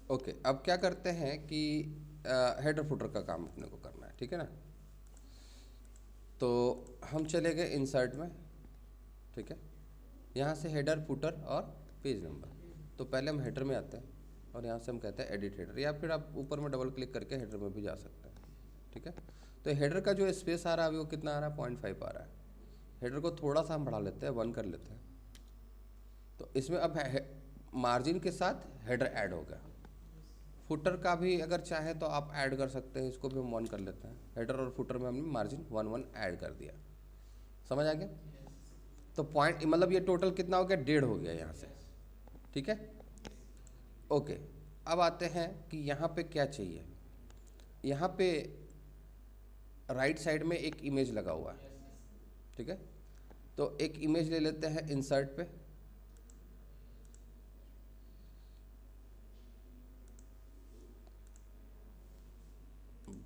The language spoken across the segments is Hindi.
ओके, अब क्या करते हैं कि हेडर फुटर का काम अपने को करना है, ठीक है ना। तो हम चले गए इंसर्ट में, ठीक है। यहाँ से हेडर फुटर और पेज नंबर। तो पहले हम हेडर में आते हैं और यहाँ से हम कहते हैं एडिट हेडर, या फिर आप ऊपर में डबल क्लिक करके हेडर में भी जा सकते हैं, ठीक है। तो हेडर का जो स्पेस आ रहा है अभी वो कितना आ रहा है, 0.5 आ रहा है। हेडर को थोड़ा सा हम बढ़ा लेते हैं, 1 कर लेते हैं। तो इसमें अब मार्जिन के साथ हेडर ऐड हो गया। फुटर का भी अगर चाहे तो आप ऐड कर सकते हैं, इसको भी हम 1 कर लेते हैं। हेडर और फुटर में हमने मार्जिन 1 ऐड कर दिया। समझ आ गया। तो पॉइंट मतलब ये टोटल कितना हो गया, 1.5 हो गया यहाँ से, ठीक है। ओके, अब आते हैं कि यहाँ पे क्या चाहिए। यहाँ पे राइट साइड में एक इमेज लगा हुआ है, ठीक है। तो एक इमेज ले लेते हैं इंसर्ट पे,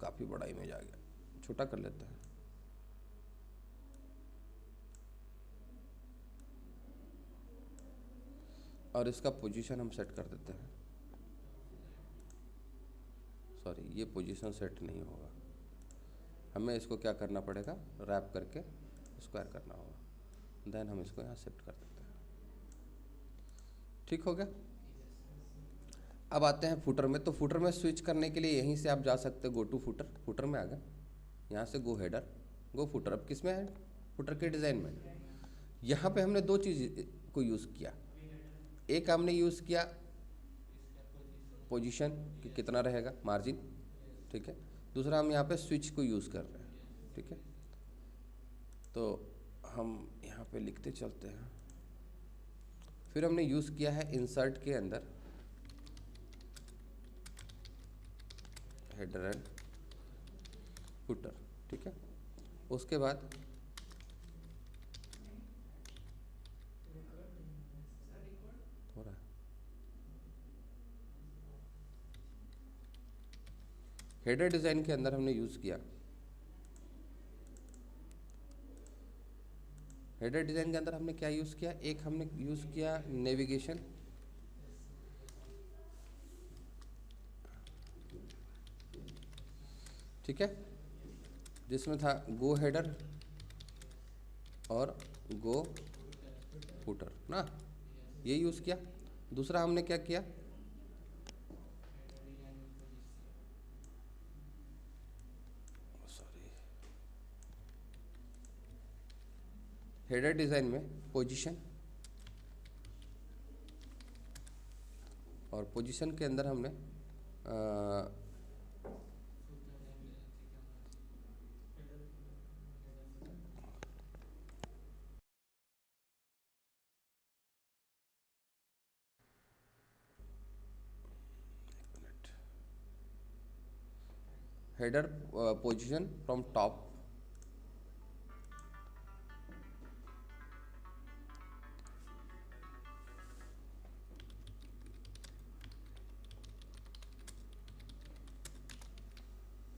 काफ़ी बड़ा इमेज आ गया, छोटा कर लेते हैं। और इसका पोजीशन हम सेट कर देते हैं। सॉरी, ये पोजीशन सेट नहीं होगा, हमें इसको क्या करना पड़ेगा, रैप करके स्क्वायर करना होगा। देन हम इसको यहाँ शिफ्ट कर देते हैं, ठीक हो गया। अब आते हैं फुटर में। तो फुटर में स्विच करने के लिए यहीं से आप जा सकते हो, गो टू फुटर, फुटर में आ गए, यहाँ से गो हेडर, गो फुटर। अब किस में है, फुटर के डिज़ाइन में। यहाँ पे हमने दो चीज़ को यूज़ किया। एक हमने यूज़ किया पोजीशन कि कितना रहेगा मार्जिन, ठीक है। दूसरा हम यहाँ पे स्विच को यूज़ कर रहे हैं, ठीक है। तो हम यहाँ पे लिखते चलते हैं। फिर हमने यूज़ किया है इंसर्ट के अंदर हेडर एंड फुटर, ठीक है। उसके बाद हो रहा है हेडर डिज़ाइन के अंदर हमने यूज़ किया, हेडर डिज़ाइन के अंदर हमने क्या यूज़ किया, एक हमने यूज़ किया नेविगेशन, ठीक है, जिसमें था गो हेडर और गो फुटर ना, ये यूज़ किया। दूसरा हमने क्या किया, सॉरी, हेडर डिज़ाइन में पोजीशन, और पोजीशन के अंदर हमने हेडर पोजीशन फ्रॉम टॉप,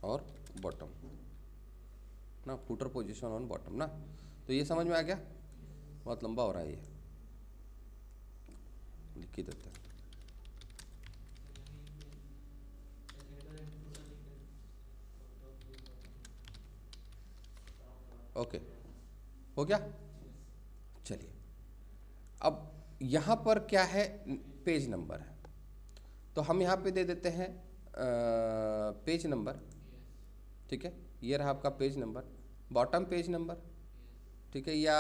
और बॉटम ना, फुटर पोजीशन ऑन बॉटम ना। तो ये समझ में आ गया, बहुत लंबा हो रहा है ये, लिख ही देते हैं। ओके, हो गया। चलिए, अब यहाँ पर क्या है, पेज नंबर है, तो हम यहाँ पे दे देते हैं पेज नंबर, ठीक है। ये रहा आपका page number, bottom page number, ठीक है। या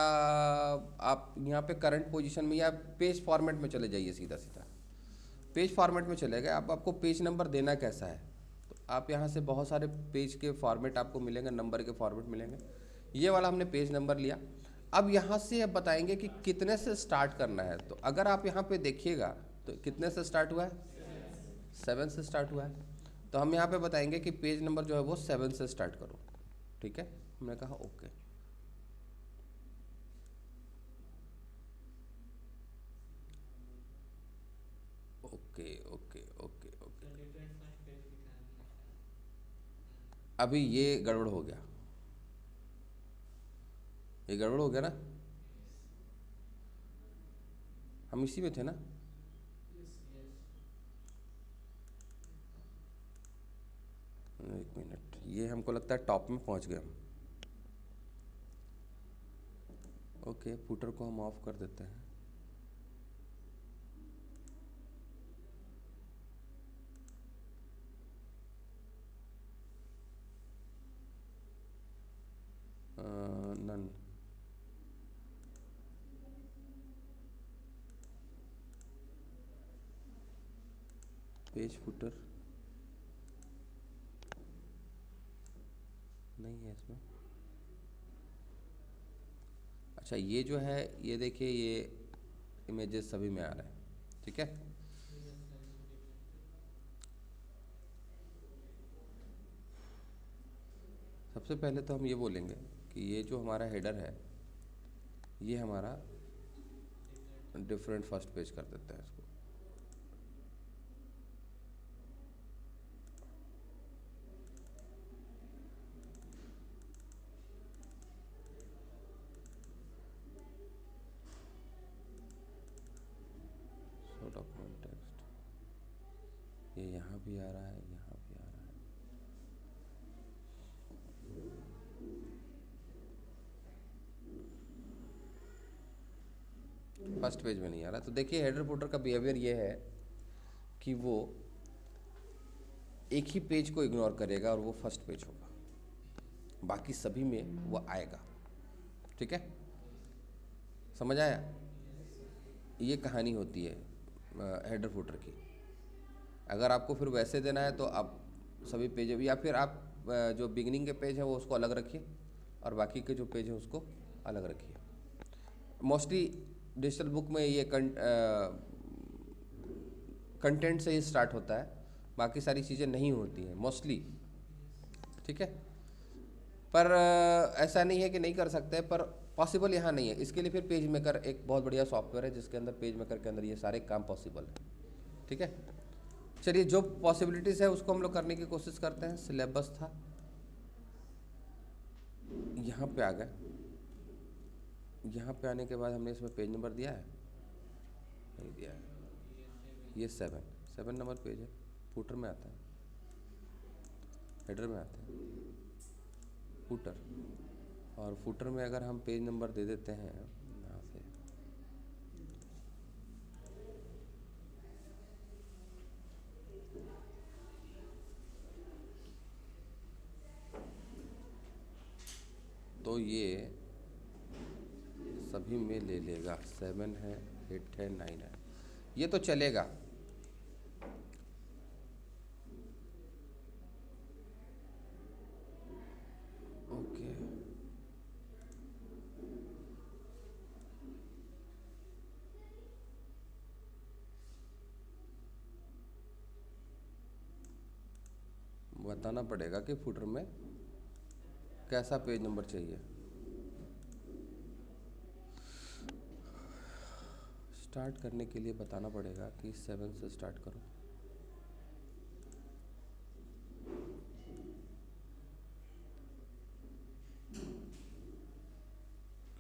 आप यहाँ पे करंट पोजीशन में या पेज फॉर्मेट में चले जाइए, सीधा सीधा पेज फॉर्मेट में चले गए। अब आपको पेज नंबर देना कैसा है, तो आप यहाँ से बहुत सारे पेज के फॉर्मेट आपको मिलेंगे, नंबर के फॉर्मेट मिलेंगे। ये वाला हमने पेज नंबर लिया। अब यहाँ से अब बताएंगे कि कितने से स्टार्ट करना है। तो अगर आप यहाँ पे देखिएगा तो कितने से स्टार्ट हुआ है, 7 से स्टार्ट हुआ है। तो हम यहाँ पे बताएंगे कि पेज नंबर जो है वो 7 से स्टार्ट करो, ठीक है। हमने कहा okay. Okay okay okay okay, अभी ये गड़बड़ हो गया, ये गड़बड़ हो गया ना, हम इसी में थे ना। एक मिनट, ये हमको लगता है टॉप में पहुंच गए हम। ओके, फुटर को हम ऑफ कर देते हैं। नन, पेज फुटर नहीं है इसमें। अच्छा, ये जो है, ये देखिए, ये इमेजेस सभी में आ रहे हैं, ठीक है। सबसे पहले तो हम ये बोलेंगे कि ये जो हमारा हेडर है, ये हमारा डिफरेंट फर्स्ट पेज कर देते हैं इसको। डॉक्यूमेंट टेक्स्ट, ये यहाँ भी आ रहा है, यहाँ भी आ रहा है, फर्स्ट पेज में नहीं आ रहा। तो देखिए, हेडर फुटर का बिहेवियर ये है कि वो एक ही पेज को इग्नोर करेगा और वो फर्स्ट पेज होगा, बाकी सभी में वो आएगा, ठीक है। समझ आया? ये कहानी होती है हेडर फुटर की। अगर आपको फिर वैसे देना है तो आप सभी पेज, या फिर आप जो बिगनिंग के पेज है वो उसको अलग रखिए और बाकी के जो पेज है उसको अलग रखिए। मोस्टली डिजिटल बुक में ये कंटेंट से ही स्टार्ट होता है, बाकी सारी चीज़ें नहीं होती हैं मोस्टली, ठीक है। पर ऐसा नहीं है कि नहीं कर सकते, पर पॉसिबल यहाँ नहीं है। इसके लिए फिर पेज मेकर एक बहुत बढ़िया सॉफ्टवेयर है, जिसके अंदर पेज मेकर के अंदर ये सारे काम पॉसिबल है, ठीक है। चलिए, जो पॉसिबिलिटीज़ है उसको हम लोग करने की कोशिश करते हैं। सिलेबस था, यहाँ पे आ गए। यहाँ पे आने के बाद हमने इसमें पेज नंबर दिया है, नहीं दिया है। ये 7 नंबर पेज है, फुटर में आता है, हेडर में आता है फुटर। और फुटर में अगर हम पेज नंबर दे देते हैं यहाँ से, तो ये सभी में ले लेगा। 7 है, 8 है, 9 है, ये तो चलेगा। ओके, बताना पड़ेगा कि फुटर में कैसा पेज नंबर चाहिए। स्टार्ट करने के लिए बताना पड़ेगा कि 7 से स्टार्ट करो।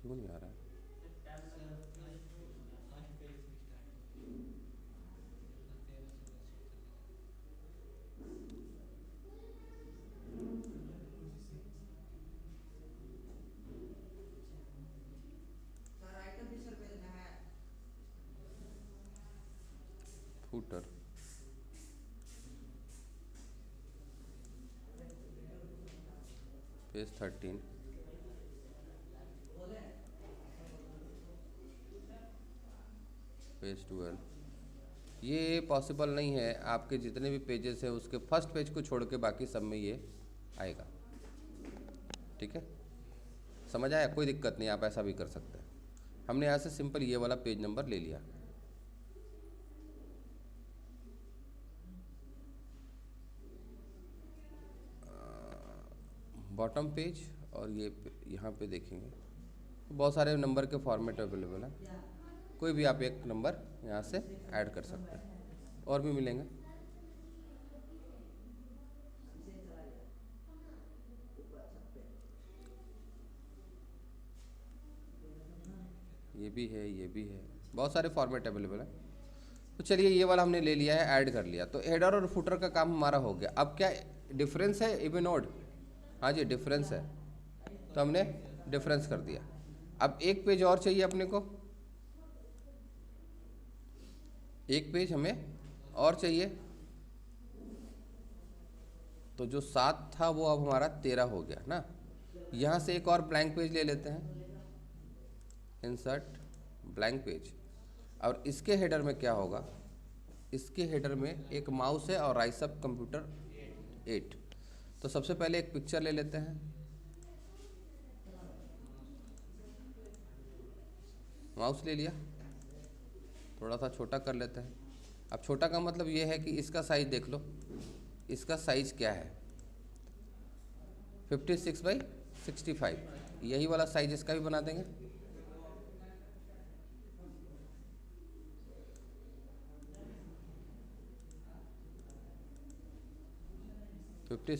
क्यों नहीं आ रहा है? Footer page 13, page 12। ये पॉसिबल नहीं है, आपके जितने भी पेजेस हैं उसके फर्स्ट पेज को छोड़ के बाकी सब में ये आएगा, ठीक है। समझ आया? कोई दिक्कत नहीं, आप ऐसा भी कर सकते हैं। हमने यहाँ से सिंपल ये वाला पेज नंबर ले लिया। बॉटम पेज, और ये यहाँ पे देखेंगे तो बहुत सारे नंबर के फॉर्मेट अवेलेबल है। कोई भी आप एक नंबर यहाँ से ऐड कर सकते हैं, और भी मिलेंगे। ये भी है, ये भी है, बहुत सारे फॉर्मेट अवेलेबल है। तो चलिए, ये वाला हमने ले लिया है, ऐड कर लिया। तो हेडर और फुटर का काम हमारा हो गया। अब क्या डिफरेंस है इबिनोड, हाँ जी डिफरेंस है, तो हमने डिफरेंस कर दिया। अब एक पेज और चाहिए अपने को, एक पेज हमें और चाहिए, तो जो 7 था वो अब हमारा 13 हो गया ना। यहाँ से एक और ब्लैंक पेज ले लेते हैं, इंसर्ट ब्लैंक पेज। और इसके हेडर में क्या होगा, इसके हेडर में एक माउस है और राइस अप कंप्यूटर 8। तो सबसे पहले एक पिक्चर ले लेते हैं, माउस ले लिया, थोड़ा सा छोटा कर लेते हैं। अब छोटा का मतलब ये है कि इसका साइज देख लो, इसका साइज क्या है 56x65, यही वाला साइज इसका भी बना देंगे। ओके,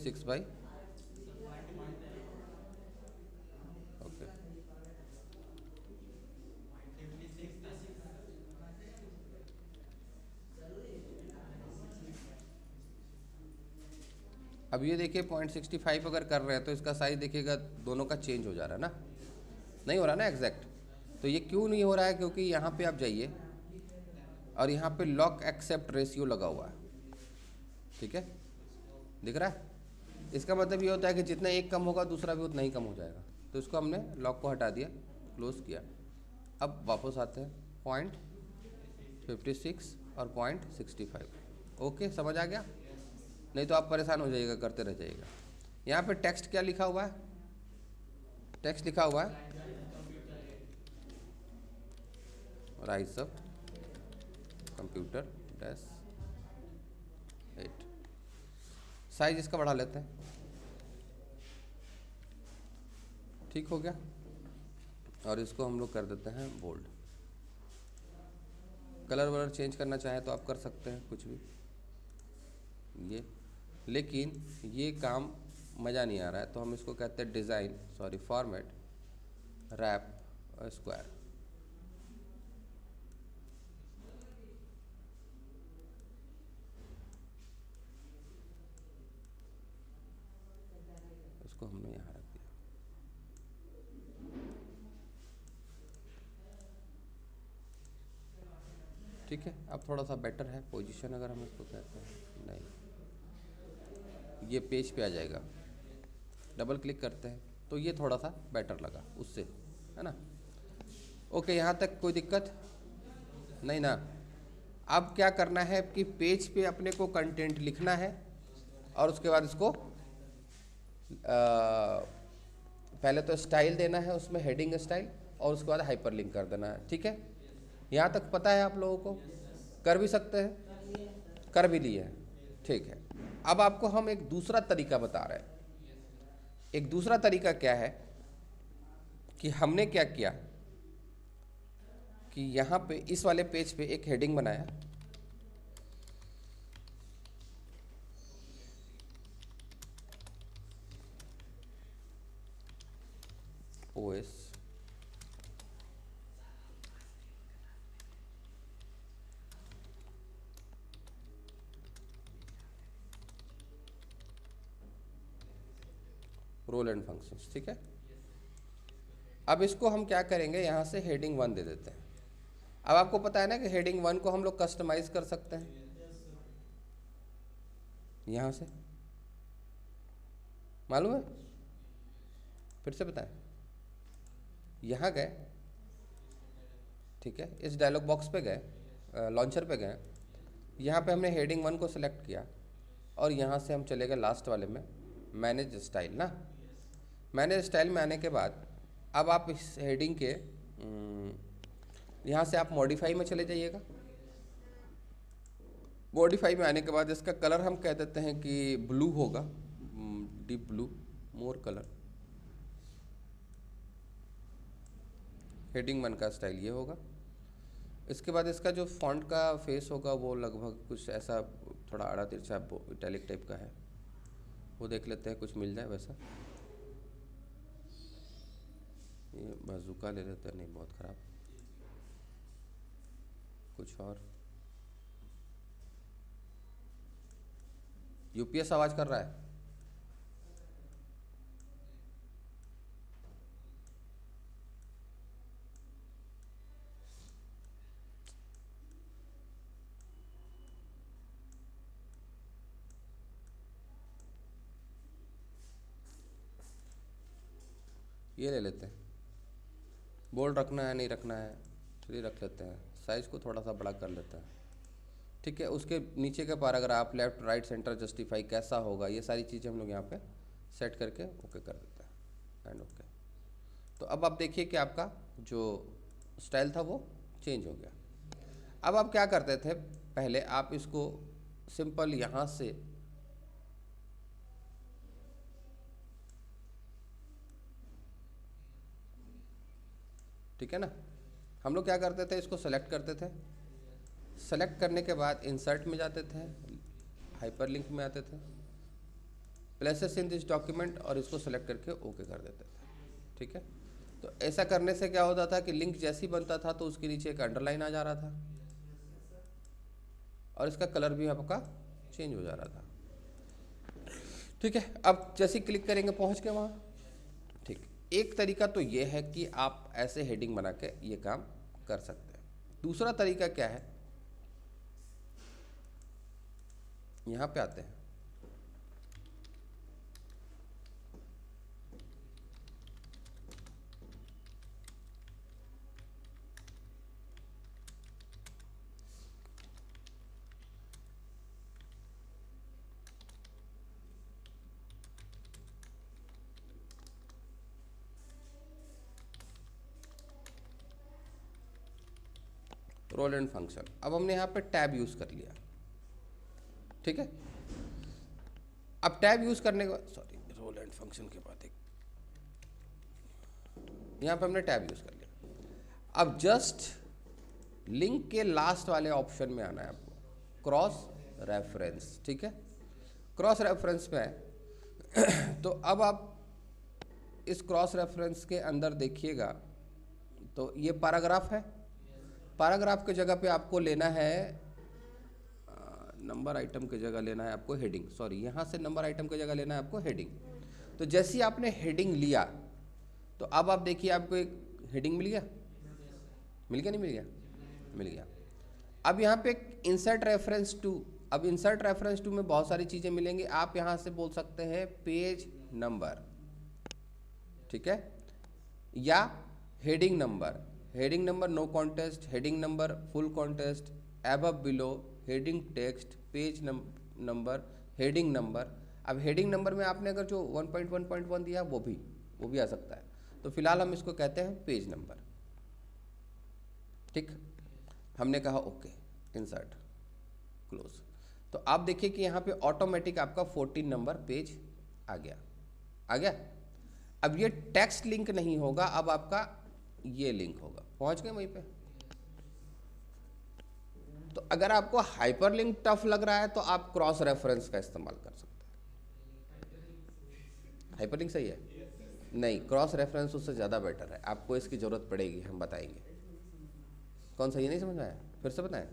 अब ये देखिए 0.65 अगर कर रहे हैं तो इसका साइज देखिएगा दोनों का चेंज हो जा रहा है ना, नहीं हो रहा ना एग्जैक्ट। तो ये क्यों नहीं हो रहा है, क्योंकि यहाँ पे आप जाइए और यहाँ पे लॉक एक्सेप्ट रेशियो लगा हुआ है, ठीक है, दिख रहा है। इसका मतलब ये होता है कि जितना एक कम होगा दूसरा भी उतना ही कम हो जाएगा। तो इसको हमने लॉक को हटा दिया, क्लोज किया। अब वापस आते हैं 0.56 और 0.65। ओके, समझ आ गया, नहीं तो आप परेशान हो जाइएगा, करते रह जाइएगा। यहाँ पे टेक्स्ट क्या लिखा हुआ है, टेक्स्ट लिखा हुआ है राइस अप कंप्यूटर -8। साइज इसका बढ़ा लेते हैं, ठीक हो गया। और इसको हम लोग कर देते हैं बोल्ड। कलर वलर चेंज करना चाहे तो आप कर सकते हैं कुछ भी ये, लेकिन ये काम मज़ा नहीं आ रहा है, तो हम इसको कहते हैं design, sorry format wrap square. इसको हमने यहाँ रख दिया, ठीक है। अब थोड़ा सा बेटर है पोजीशन, अगर हम इसको कहते हैं, नहीं ये पेज पे आ जाएगा, डबल क्लिक करते हैं तो ये थोड़ा सा बेटर लगा उससे, है ना। ओके, यहाँ तक कोई दिक्कत नहीं ना। अब क्या करना है कि पेज पे अपने को कंटेंट लिखना है और उसके बाद इसको पहले तो स्टाइल देना है, उसमें हेडिंग स्टाइल, और उसके बाद हाइपरलिंक कर देना है, ठीक है। यहाँ तक पता है आप लोगों को, कर भी सकते हैं, कर भी लिए हैं, ठीक है। अब आपको हम एक दूसरा तरीका बता रहे हैं। एक दूसरा तरीका क्या है कि हमने क्या किया कि यहाँ पे इस वाले पेज पे एक हेडिंग बनाया, ओएस रोल एंड फंक्शंस, ठीक है। अब इसको हम क्या करेंगे, यहाँ से हेडिंग 1 दे देते हैं। अब आपको पता है ना कि हेडिंग 1 को हम लोग कस्टमाइज कर सकते हैं, यहाँ से मालूम है, फिर से बताएं। यहाँ गए, ठीक है, इस डायलॉग बॉक्स पे गए, लॉन्चर पे गए, यहाँ पे हमने हेडिंग 1 को सिलेक्ट किया और यहाँ से हम चले गए लास्ट वाले में, मैनेज स्टाइल ना। मैनेज स्टाइल में आने के बाद अब आप इस हेडिंग के यहाँ से आप मॉडिफाई में चले जाइएगा। मॉडिफाई में आने के बाद इसका कलर हम कह देते हैं कि ब्लू होगा, deep blue, more colour. Heading 1 का स्टाइल ये होगा। इसके बाद इसका जो फॉन्ट का फेस होगा वो लगभग कुछ ऐसा थोड़ा आड़ा तिरछा इटैलिक टाइप का है, वो देख लेते हैं कुछ मिल जाए वैसा। ये बाजुका ले लेते हैं, नहीं बहुत ख़राब, कुछ और। यूपीएस आवाज़ कर रहा है। ये ले लेते हैं, बोल्ड रखना है नहीं रखना है, चलिए रख लेते हैं, साइज़ को थोड़ा सा बड़ा कर लेते हैं, ठीक है। उसके नीचे का paragraph left right centre justify कैसा होगा, ये सारी चीज़ें हम लोग यहाँ पे सेट करके ओके कर देते हैं एंड ओके। तो अब आप देखिए कि आपका जो स्टाइल था वो चेंज हो गया। अब आप क्या करते थे, पहले आप इसको सिंपल यहाँ से ठीक है ना, हम लोग क्या करते थे, इसको सेलेक्ट करते थे, सेलेक्ट करने के बाद इंसर्ट में जाते थे, हाइपरलिंक में आते थे, प्लेसेस इन दिस डॉक्यूमेंट और इसको सेलेक्ट करके ओके कर देते थे, ठीक है। तो ऐसा करने से क्या होता था कि लिंक जैसी बनता था तो उसके नीचे एक अंडरलाइन आ जा रहा था और इसका कलर भी आपका चेंज हो जा रहा था, ठीक है। अब जैसे क्लिक करेंगे पहुंच के वहाँ, ठीक। एक तरीका तो ये है कि आप ऐसे हेडिंग बना के ये काम कर सकते हैं। दूसरा तरीका क्या है, यहाँ पे आते हैं, रोल एंड फंक्शन। अब हमने यहाँ पे टैब यूज कर लिया, ठीक है। अब टैब यूज करने के बाद, सॉरी, रोल एंड फंक्शन के बाद एक यहाँ पे हमने टैब यूज कर लिया। अब जस्ट लिंक के लास्ट वाले ऑप्शन में आना है आपको, क्रॉस रेफरेंस, ठीक है। क्रॉस रेफरेंस में है तो अब आप इस क्रॉस रेफरेंस के अंदर देखिएगा तो ये पैराग्राफ है, पैराग्राफ के जगह पे आपको लेना है नंबर आइटम की जगह लेना है आपको हेडिंग, सॉरी, यहाँ से नंबर आइटम की जगह लेना है आपको हेडिंग। तो जैसे ही आपने हेडिंग लिया तो अब आप देखिए आपको एक हेडिंग मिल गया, मिल गया नहीं मिल गया, मिल गया। अब यहाँ पे इंसर्ट रेफरेंस टू, अब इंसर्ट रेफरेंस टू में बहुत सारी चीज़ें मिलेंगी, आप यहाँ से बोल सकते हैं पेज नंबर, ठीक है, या heading number, heading number no contest, heading number full contest, above below, heading text, page number, heading number. अब हेडिंग नंबर में आपने अगर जो 1.1.1 दिया वो भी आ सकता है, तो फिलहाल हम इसको कहते हैं पेज नंबर, ठीक। हमने कहा ओके, इंसर्ट, क्लोज। तो आप देखिए कि यहाँ पे ऑटोमेटिक आपका 14 नंबर पेज आ गया। अब ये टेक्स्ट लिंक नहीं होगा, अब आपका ये लिंक होगा, पहुंच गए वहीं पे। तो अगर आपको हाइपरलिंक टफ लग रहा है तो आप क्रॉस रेफरेंस का इस्तेमाल कर सकते हैं। हाइपरलिंक सही है? नहीं, क्रॉस रेफरेंस उससे ज़्यादा बेटर है, आपको इसकी ज़रूरत पड़ेगी, हम बताएंगे। कौन सा, ये नहीं समझ में आया, फिर से बताएं।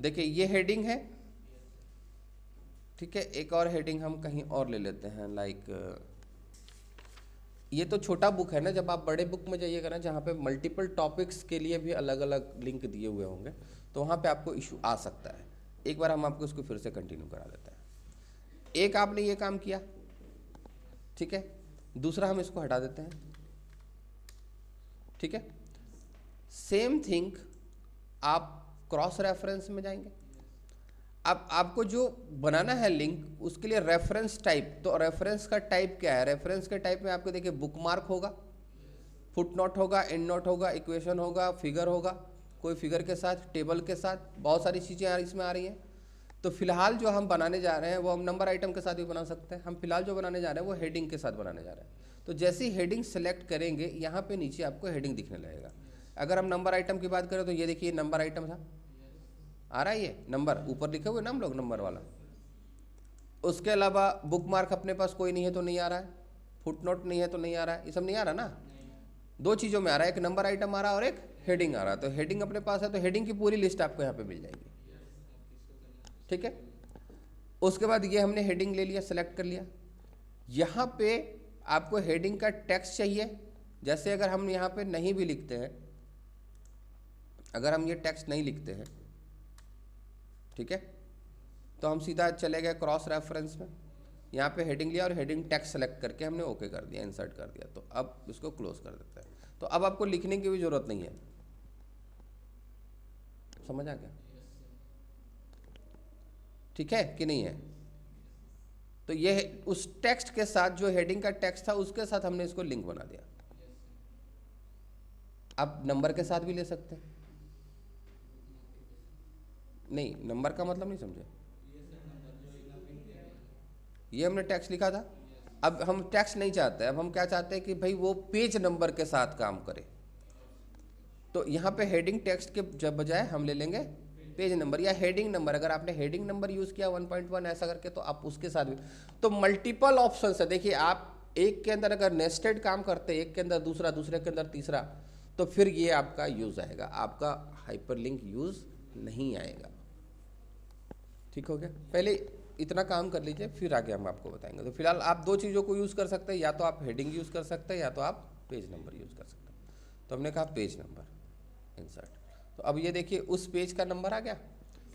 देखिए ये हेडिंग है, ठीक है, एक और हेडिंग हम कहीं और ले लेते हैं, लाइक ये तो छोटा बुक है ना, जब आप बड़े बुक में जाइएगा ना जहाँ पे मल्टीपल टॉपिक्स के लिए भी अलग अलग लिंक दिए हुए होंगे तो वहाँ पे आपको इशू आ सकता है। एक बार हम आपको इसको फिर से कंटिन्यू करा देते हैं। एक आपने ये काम किया, ठीक है, दूसरा हम इसको हटा देते हैं, ठीक है। सेम थिंग आप क्रॉस रेफरेंस में जाएंगे। अब आपको जो बनाना है लिंक उसके लिए रेफरेंस टाइप, तो रेफरेंस का टाइप क्या है, रेफरेंस के टाइप में आपको देखिए बुकमार्क होगा, फुटनोट होगा, एंड नोट होगा, इक्वेशन होगा, फिगर होगा, कोई फिगर के साथ, टेबल के साथ, बहुत सारी चीज़ें इसमें आ रही हैं। तो फिलहाल जो हम बनाने जा रहे हैं वो हम नंबर आइटम के साथ भी बना सकते हैं, हम फिलहाल जो बनाने जा रहे हैं वो हेडिंग के साथ बनाने जा रहे हैं। तो जैसे ही हेडिंग सेलेक्ट करेंगे यहाँ पे नीचे आपको हेडिंग दिखने लगेगा। अगर हम नंबर आइटम की बात करें तो ये देखिए नंबर आइटम था, आ रहा है ये नंबर ऊपर लिखे हुए ना हम लोग, नंबर वाला। उसके अलावा बुक मार्क अपने पास कोई नहीं है तो नहीं आ रहा है, फुटनोट नहीं है तो नहीं आ रहा है, ये सब नहीं आ रहा ना। दो चीज़ों में आ रहा है, एक नंबर आइटम आ रहा है और एक हेडिंग आ रहा है। तो हेडिंग अपने पास है तो हेडिंग की पूरी लिस्ट आपको यहाँ पे मिल जाएगी, ठीक है। उसके बाद ये हमने हेडिंग ले लिया, सेलेक्ट कर लिया। यहाँ पे आपको हेडिंग का टेक्स्ट चाहिए, जैसे अगर हम यहाँ पे नहीं भी लिखते हैं, अगर हम ये टेक्स्ट नहीं लिखते हैं, ठीक है, तो हम सीधा चले गए क्रॉस रेफरेंस में। यहाँ पे हेडिंग लिया और हेडिंग टेक्स्ट सेलेक्ट करके हमने ओके कर दिया, इंसर्ट कर दिया। तो अब इसको क्लोज कर देते हैं। तो अब आपको लिखने की भी जरूरत नहीं है। समझ आ गया? ठीक है कि नहीं है? तो ये उस टेक्स्ट के साथ, जो हेडिंग का टेक्स्ट था उसके साथ हमने इसको लिंक बना दिया। आप नंबर के साथ भी ले सकते हैं। नहीं, नंबर का मतलब नहीं समझे। ये हमने टेक्स्ट लिखा था, अब हम टेक्स्ट नहीं चाहते, अब हम क्या चाहते हैं कि भाई वो पेज नंबर के साथ काम करे। तो यहाँ पे हेडिंग टेक्स्ट के बजाय हम ले लेंगे पेज नंबर या हेडिंग नंबर। अगर आपने हेडिंग नंबर यूज किया 1.1 ऐसा करके, तो आप उसके साथ भी। तो मल्टीपल ऑप्शन है। देखिए, आप एक के अंदर अगर नेस्टेड काम करते, एक के अंदर दूसरा, दूसरे के अंदर तीसरा, तो फिर ये आपका यूज आएगा, आपका हाइपरलिंक यूज नहीं आएगा। ठीक हो गया? पहले इतना काम कर लीजिए, फिर आगे हम आपको बताएंगे। तो फिलहाल आप दो चीज़ों को यूज़ कर सकते हैं, या तो आप हेडिंग यूज़ कर सकते हैं या तो आप पेज नंबर यूज़ कर सकते हैं। तो हमने कहा पेज नंबर इंसर्ट। तो अब ये देखिए उस पेज का नंबर आ गया,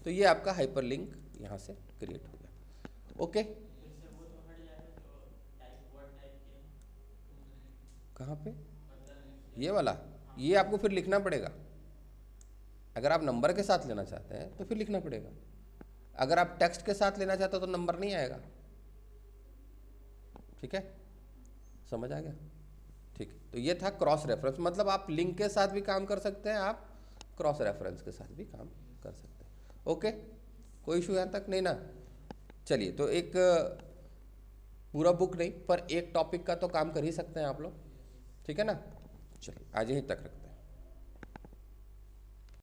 तो ये आपका हाइपरलिंक यहाँ से क्रिएट हो गया। ओके, कहाँ पे? ये वाला, ये आपको फिर लिखना पड़ेगा। अगर आप नंबर के साथ लेना चाहते हैं तो फिर लिखना पड़ेगा। अगर आप टेक्स्ट के साथ लेना चाहते हो तो नंबर नहीं आएगा। ठीक है, समझ आ गया? ठीक है, तो ये था क्रॉस रेफरेंस। मतलब आप लिंक के साथ भी काम कर सकते हैं, आप क्रॉस रेफरेंस के साथ भी काम कर सकते हैं। ओके, कोई इशू यहाँ तक नहीं ना? चलिए, तो एक पूरा बुक नहीं पर एक टॉपिक का तो काम कर ही सकते हैं आप लोग। ठीक है ना? चलिए, आज यहीं तक रखते हैं।